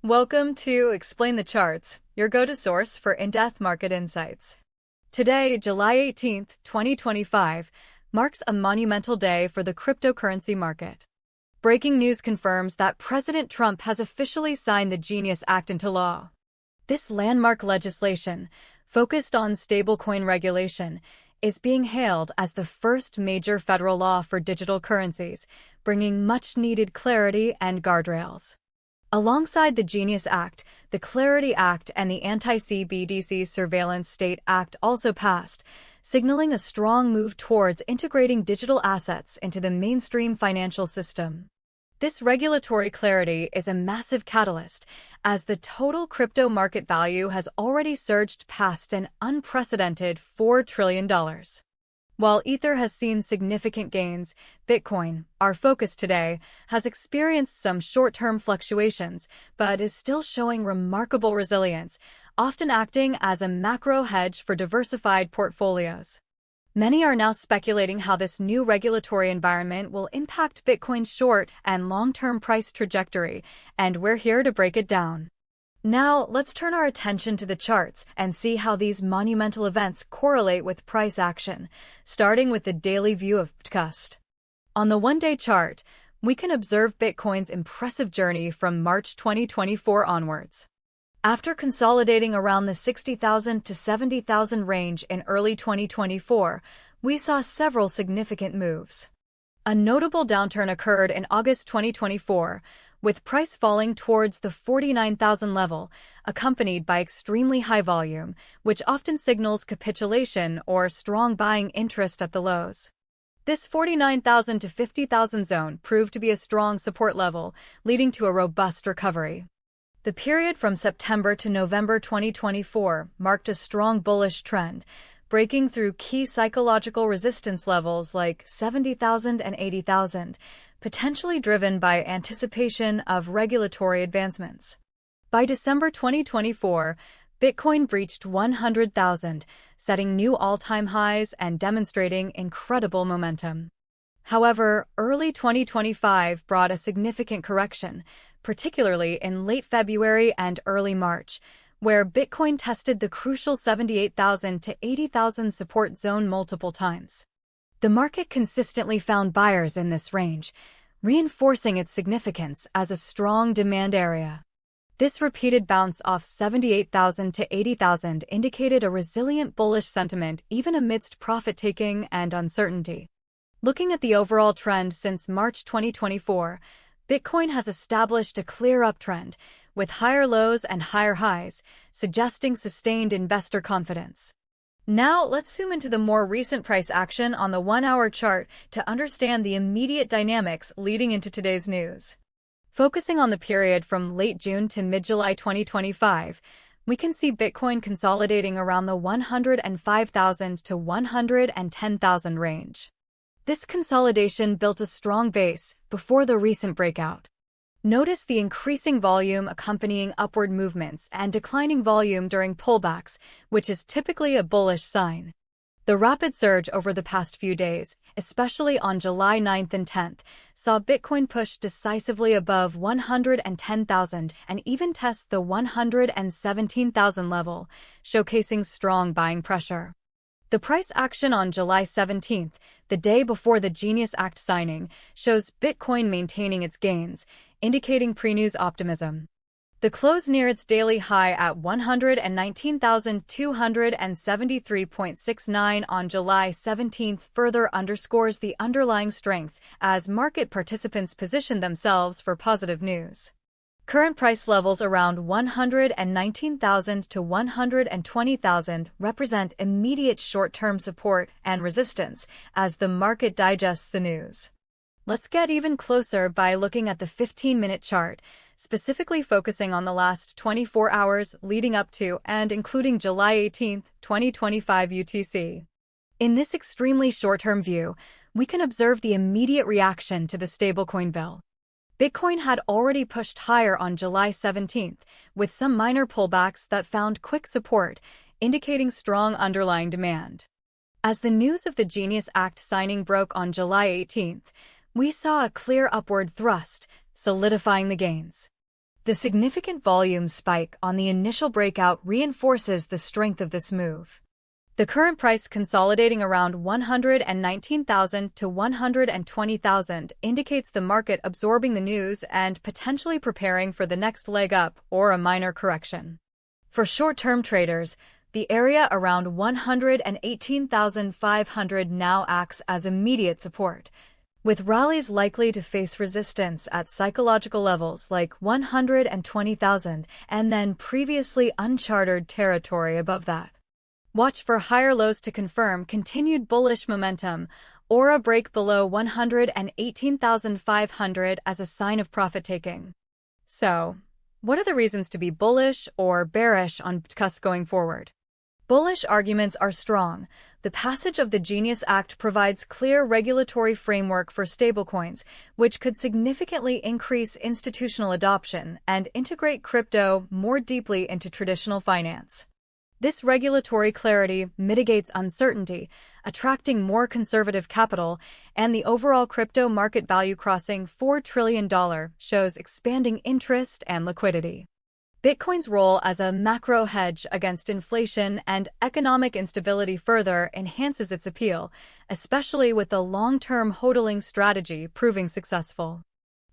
Welcome to Explain the Charts, your go-to source for in-depth market insights. Today, July 18th, 2025, marks a monumental day for the cryptocurrency market. Breaking news confirms that President Trump has officially signed the Genius Act into law. This landmark legislation, focused on stablecoin regulation, is being hailed as the first major federal law for digital currencies, bringing much-needed clarity and guardrails. Alongside the Genius Act, the Clarity Act and the Anti-CBDC Surveillance State Act also passed, signaling a strong move towards integrating digital assets into the mainstream financial system. This regulatory clarity is a massive catalyst, as the total crypto market value has already surged past an unprecedented $4 trillion. While Ether has seen significant gains, Bitcoin, our focus today, has experienced some short-term fluctuations, but is still showing remarkable resilience, often acting as a macro hedge for diversified portfolios. Many are now speculating how this new regulatory environment will impact Bitcoin's short and long-term price trajectory, and we're here to break it down. Now, let's turn our attention to the charts and see how these monumental events correlate with price action, starting with the daily view of BTCUSD. On the one-day chart, we can observe Bitcoin's impressive journey from March 2024 onwards. After consolidating around the 60,000 to 70,000 range in early 2024, we saw several significant moves. A notable downturn occurred in August 2024, with price falling towards the 49,000 level, accompanied by extremely high volume, which often signals capitulation or strong buying interest at the lows. This 49,000 to 50,000 zone proved to be a strong support level, leading to a robust recovery. The period from September to November 2024 marked a strong bullish trend, breaking through key psychological resistance levels like 70,000 and 80,000, potentially driven by anticipation of regulatory advancements. By December 2024, Bitcoin breached 100,000, setting new all-time highs and demonstrating incredible momentum. However, early 2025 brought a significant correction, particularly in late February and early March, where Bitcoin tested the crucial 78,000 to 80,000 support zone multiple times. The market consistently found buyers in this range, reinforcing its significance as a strong demand area. This repeated bounce off 78,000 to 80,000 indicated a resilient bullish sentiment even amidst profit-taking and uncertainty. Looking at the overall trend since March 2024, Bitcoin has established a clear uptrend, with higher lows and higher highs, suggesting sustained investor confidence. Now, let's zoom into the more recent price action on the one-hour chart to understand the immediate dynamics leading into today's news. Focusing on the period from late June to mid-July 2025, we can see Bitcoin consolidating around the 105,000 to 110,000 range. This consolidation built a strong base before the recent breakout. Notice the increasing volume accompanying upward movements and declining volume during pullbacks, which is typically a bullish sign. The rapid surge over the past few days, especially on July 9th and 10th, saw Bitcoin push decisively above 110,000 and even test the 117,000 level, showcasing strong buying pressure. The price action on July 17th, the day before the Genius Act signing, shows Bitcoin maintaining its gains, indicating pre-news optimism. The close near its daily high at 119,273.69 on July 17th further underscores the underlying strength as market participants position themselves for positive news. Current price levels around 119,000 to 120,000 represent immediate short-term support and resistance as the market digests the news. Let's get even closer by looking at the 15-minute chart, specifically focusing on the last 24 hours leading up to and including July 18, 2025 UTC. In this extremely short-term view, we can observe the immediate reaction to the stablecoin bill. Bitcoin had already pushed higher on July 17th, with some minor pullbacks that found quick support, indicating strong underlying demand. As the news of the Genius Act signing broke on July 18th, we saw a clear upward thrust, solidifying the gains. The significant volume spike on the initial breakout reinforces the strength of this move. The current price consolidating around 119,000 to 120,000 indicates the market absorbing the news and potentially preparing for the next leg up or a minor correction. For short-term traders, the area around 118,500 now acts as immediate support, with rallies likely to face resistance at psychological levels like 120,000 and then previously uncharted territory above that. Watch for higher lows to confirm continued bullish momentum or a break below 118,500 as a sign of profit-taking. So, what are the reasons to be bullish or bearish on BTCUSD going forward? Bullish arguments are strong. The passage of the Genius Act provides clear regulatory framework for stablecoins, which could significantly increase institutional adoption and integrate crypto more deeply into traditional finance. This regulatory clarity mitigates uncertainty, attracting more conservative capital, and the overall crypto market value crossing $4 trillion shows expanding interest and liquidity. Bitcoin's role as a macro hedge against inflation and economic instability further enhances its appeal, especially with the long-term hodling strategy proving successful.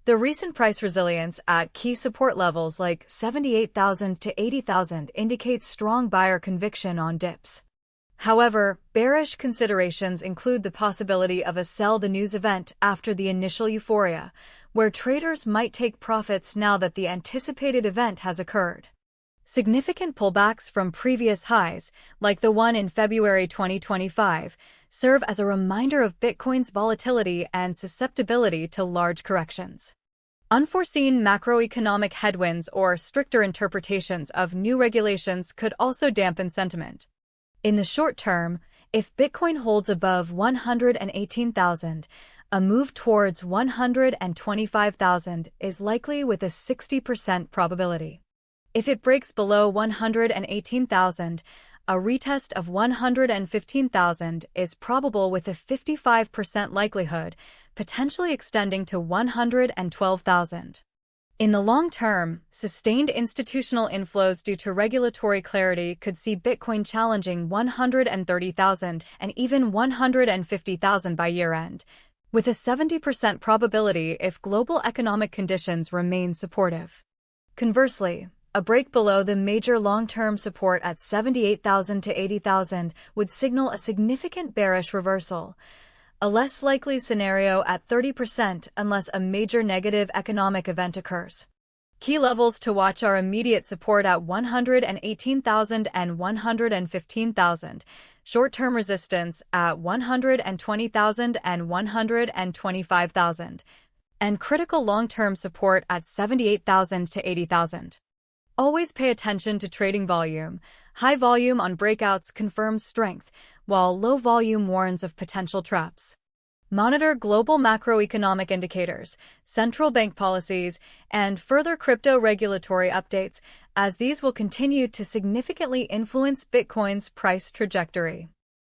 The recent price resilience at key support levels like 78,000 to 80,000 indicates strong buyer conviction on dips. However, bearish considerations include the possibility of a sell the news event after the initial euphoria, where traders might take profits now that the anticipated event has occurred. Significant pullbacks from previous highs, like the one in February 2025, serve as a reminder of Bitcoin's volatility and susceptibility to large corrections. Unforeseen macroeconomic headwinds or stricter interpretations of new regulations could also dampen sentiment. In the short term, if Bitcoin holds above 118,000, a move towards 125,000 is likely with a 60% probability. If it breaks below 118,000, a retest of 115,000 is probable with a 55% likelihood, potentially extending to 112,000. In the long term, sustained institutional inflows due to regulatory clarity could see Bitcoin challenging 130,000 and even 150,000 by year-end, with a 70% probability if global economic conditions remain supportive. Conversely, a break below the major long-term support at 78,000 to 80,000 would signal a significant bearish reversal, a less likely scenario at 30% unless a major negative economic event occurs. Key levels to watch are immediate support at 118,000 and 115,000, short-term resistance at 120,000 and 125,000, and critical long-term support at 78,000 to 80,000. Always pay attention to trading volume. High volume on breakouts confirms strength, while low volume warns of potential traps. Monitor global macroeconomic indicators, central bank policies, and further crypto regulatory updates, as these will continue to significantly influence Bitcoin's price trajectory.